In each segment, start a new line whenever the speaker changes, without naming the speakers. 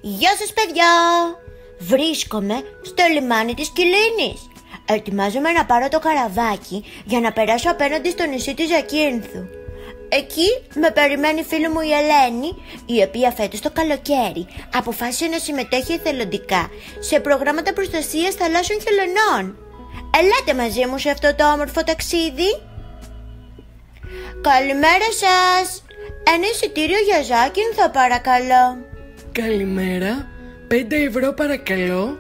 Γεια σας παιδιά! Βρίσκομαι στο λιμάνι της Κιλίνης. Ετοιμάζομαι να πάρω το καραβάκι για να περάσω απέναντι στο νησί της Ζακίνθου. Εκεί με περιμένει η φίλη μου η Ελένη, η οποία φέτος το καλοκαίρι αποφάσισε να συμμετέχει εθελοντικά σε προγράμματα προστασίας θαλάσσιων χελωνών. Ελάτε μαζί μου σε αυτό το όμορφο ταξίδι. Καλημέρα σας! Ένα εισιτήριο για Ζάκυνθο παρακαλώ.
Καλημέρα, 5 ευρώ παρακαλώ.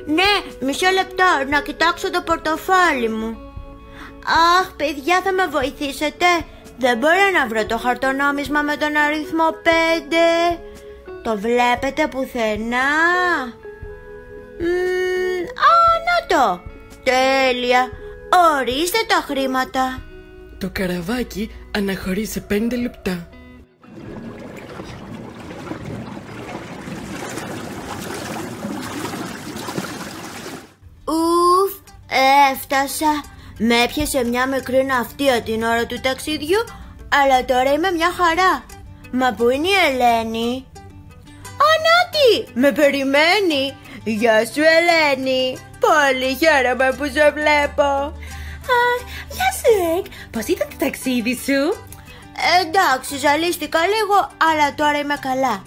Ναι, μισό λεπτό να κοιτάξω το πορτοφόλι μου. Αχ παιδιά, θα με βοηθήσετε? Δεν μπορώ να βρω το χαρτονόμισμα με τον αριθμό 5. Το βλέπετε πουθενά? Να το. Τέλεια. Ορίστε τα χρήματα.
Το καραβάκι αναχωρεί σε 5 λεπτά.
Ουφ, έφτασα. Με έπιασε μια μικρή ναυτία την ώρα του ταξιδιού, αλλά τώρα είμαι μια χαρά. Μα πού είναι η Ελένη? Ανάτι, με περιμένει. Γεια σου Ελένη. Πολύ χαίρομαι που σε βλέπω.
Γεια σου Εκ, πώς ήταν το ταξίδι σου?
Εντάξει, ζαλίστηκα λίγο, αλλά τώρα είμαι καλά.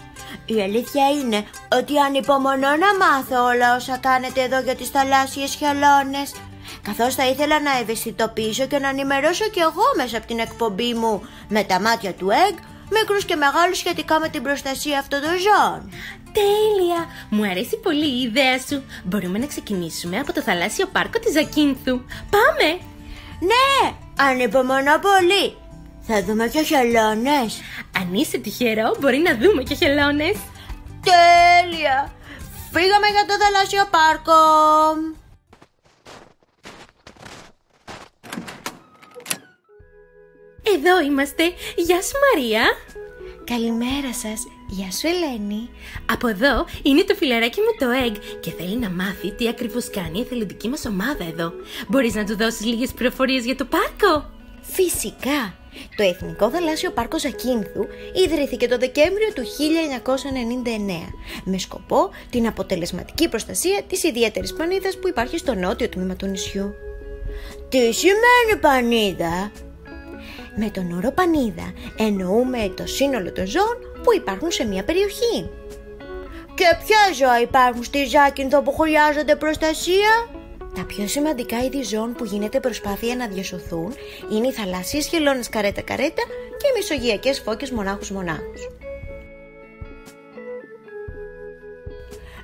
Η αλήθεια είναι ότι ανυπομονώ να μάθω όλα όσα κάνετε εδώ για τις θαλάσσιες χελώνες, καθώς θα ήθελα να ευαισθητοποιήσω και να ενημερώσω κι εγώ μέσα από την εκπομπή μου με τα μάτια του Egg μικρούς και μεγάλους σχετικά με την προστασία αυτών των ζώων.
Τέλεια! Μου αρέσει πολύ η ιδέα σου. Μπορούμε να ξεκινήσουμε από το θαλάσσιο πάρκο της Ζακίνθου. Πάμε!
Ναι, ανυπομονώ πολύ. Θα δούμε και χελώνες.
Αν είσαι τυχερό, μπορεί να δούμε και χελώνες.
Τέλεια! Φύγαμε για το θαλάσσιο πάρκο.
Εδώ είμαστε. Γεια σου Μαρία.
Καλημέρα σας. Γεια σου Ελένη.
Από εδώ είναι το φιλαράκι μου το Egg και θέλει να μάθει τι ακριβώς κάνει η εθελοντική μας ομάδα εδώ. Μπορείς να του δώσεις λίγες πληροφορίες για το πάρκο?
Φυσικά. Το Εθνικό Θαλάσσιο Πάρκο Ζακίνθου ιδρύθηκε το Δεκέμβριο του 1999 με σκοπό την αποτελεσματική προστασία της ιδιαίτερης πανίδας που υπάρχει στο νότιο τμήμα του νησιού.
Τι σημαίνει πανίδα?
Με τον όρο πανίδα εννοούμε το σύνολο των ζώων που υπάρχουν σε μια περιοχή.
Και ποια ζώα υπάρχουν στη Ζάκυνθο που χρειάζονται προστασία?
Τα πιο σημαντικά είδη ζώων που γίνεται προσπάθεια να διασωθούν είναι οι θαλάσσιες χελώνες καρέτα-καρέτα και οι μεσογειακές φώκες μονάχους-μονάχους.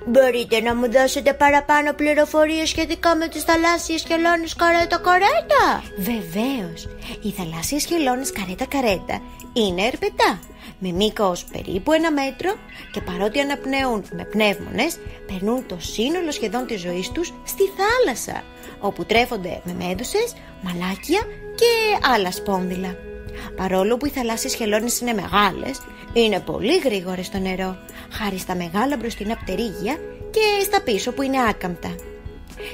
Μπορείτε να μου δώσετε παραπάνω πληροφορίες σχετικά με τις θαλάσσιες χελώνες καρέτα-καρέτα?
Βεβαίως, οι θαλάσσιες χελώνες καρέτα-καρέτα είναι ερπετά, με μήκος περίπου 1 μέτρο και παρότι αναπνέουν με πνεύμονες, περνούν το σύνολο σχεδόν της ζωής τους στη θάλασσα, όπου τρέφονται με μέδουσες, μαλάκια και άλλα σπόνδυλα. Παρόλο που οι θαλάσσιες χελώνες είναι μεγάλες, είναι πολύ γρήγορες στο νερό, χάρη στα μεγάλα μπροστινά πτερίγια και στα πίσω που είναι άκαμπτα.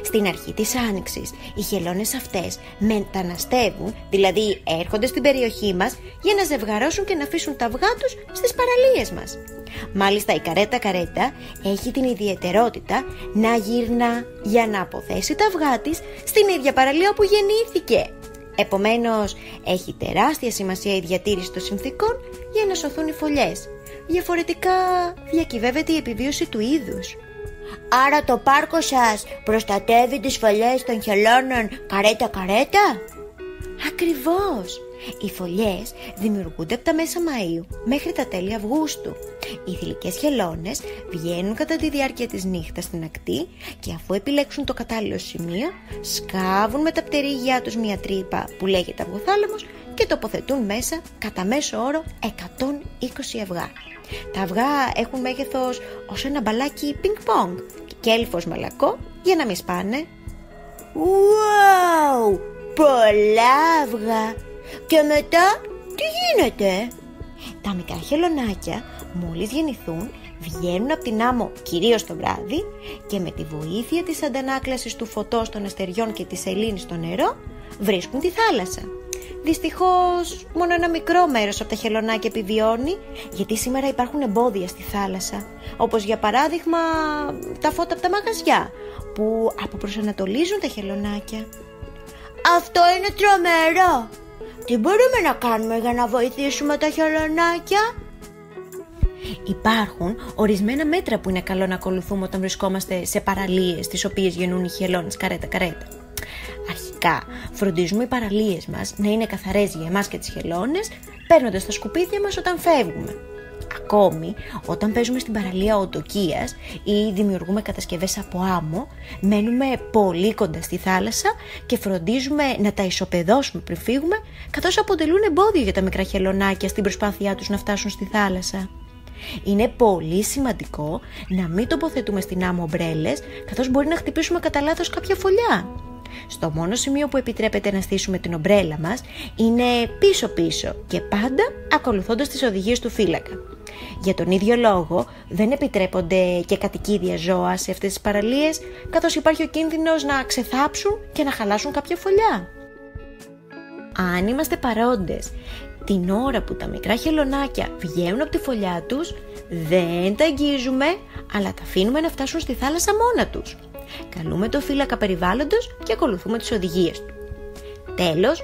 Στην αρχή της άνοιξης, οι χελώνες αυτές μεταναστεύουν, δηλαδή έρχονται στην περιοχή μας για να ζευγαρώσουν και να αφήσουν τα αυγά τους στις παραλίες μας. Μάλιστα η καρέτα-καρέτα έχει την ιδιαιτερότητα να γυρνά για να αποθέσει τα αυγά της στην ίδια παραλία όπου γεννήθηκε. Επομένως, έχει τεράστια σημασία η διατήρηση των συνθήκων για να σωθούν οι φωλιές. Διαφορετικά, διακυβεύεται η επιβίωση του είδους.
Άρα το πάρκο σας προστατεύει τις φωλιές των χελώνων καρέτα-καρέτα?
Ακριβώς! Οι φωλιές δημιουργούνται από τα μέσα Μαΐου μέχρι τα τέλη Αυγούστου. Οι θηλυκές χελώνες βγαίνουν κατά τη διάρκεια της νύχτας στην ακτή και αφού επιλέξουν το κατάλληλο σημείο, σκάβουν με τα πτερίγια τους μια τρύπα που λέγεται αυγοθάλαμος και τοποθετούν μέσα κατά μέσο όρο 120 αυγά. Τα αυγά έχουν μέγεθος ως ένα μπαλάκι πινκ-πονγκ και έλφος μαλακό για να μην σπάνε.
Wow! Πολλά αυγά! Και μετά τι γίνεται?
Τα μικρά χελωνάκια μόλις γεννηθούν βγαίνουν από την άμμο κυρίως το βράδυ και με τη βοήθεια της αντανάκλασης του φωτός των αστεριών και της σελήνης στο νερό βρίσκουν τη θάλασσα. Δυστυχώς μόνο ένα μικρό μέρος από τα χελωνάκια επιβιώνει, γιατί σήμερα υπάρχουν εμπόδια στη θάλασσα, όπως για παράδειγμα τα φώτα από τα μαγαζιά που αποπροσανατολίζουν τα χελωνάκια.
Αυτό είναι τρομερό. Τι μπορούμε να κάνουμε για να βοηθήσουμε τα χελωνάκια?
Υπάρχουν ορισμένα μέτρα που είναι καλό να ακολουθούμε όταν βρισκόμαστε σε παραλίες τις οποίες γεννούν οι χελώνες καρέτα. Αρχικά, φροντίζουμε οι παραλίες μας να είναι καθαρές για εμάς και τις χελώνες, παίρνοντας τα σκουπίδια μας όταν φεύγουμε. Ακόμη, όταν παίζουμε στην παραλία οτοκίας ή δημιουργούμε κατασκευές από άμμο, μένουμε πολύ κοντά στη θάλασσα και φροντίζουμε να τα ισοπεδώσουμε πριν φύγουμε, καθώς αποτελούν εμπόδιο για τα μικρά χελωνάκια στην προσπάθειά τους να φτάσουν στη θάλασσα. Είναι πολύ σημαντικό να μην τοποθετούμε στην άμμο ομπρέλες, καθώς μπορεί να χτυπήσουμε κατά λάθος κάποια φωλιά. Στο μόνο σημείο που επιτρέπεται να στήσουμε την ομπρέλα μας είναι πίσω-πίσω και πάντα ακολουθώντας τις οδηγίες του φύλακα. Για τον ίδιο λόγο δεν επιτρέπονται και κατοικίδια ζώα σε αυτές τις παραλίες, καθώς υπάρχει ο κίνδυνος να ξεθάψουν και να χαλάσουν κάποια φωλιά. Αν είμαστε παρόντες την ώρα που τα μικρά χελωνάκια βγαίνουν από τη φωλιά τους, δεν τα αγγίζουμε, αλλά τα αφήνουμε να φτάσουν στη θάλασσα μόνα τους. Καλούμε το φύλακα περιβάλλοντος και ακολουθούμε τις οδηγίες του. Τέλος,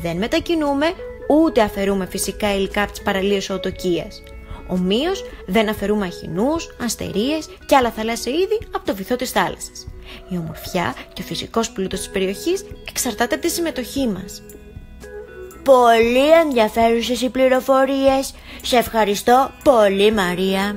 δεν μετακινούμε ούτε αφαιρούμε φυσικά υλικά από τις παραλίες οτοκίας. Ομοίως, δεν αφαιρούμε αχινούς, αστερίες και άλλα θαλάσσια είδη από το βυθό της θάλασσας. Η ομορφιά και ο φυσικός πλούτος της περιοχής εξαρτάται από τη συμμετοχή μας.
Πολύ ενδιαφέρουσες οι πληροφορίες. Σε ευχαριστώ πολύ, Μαρία.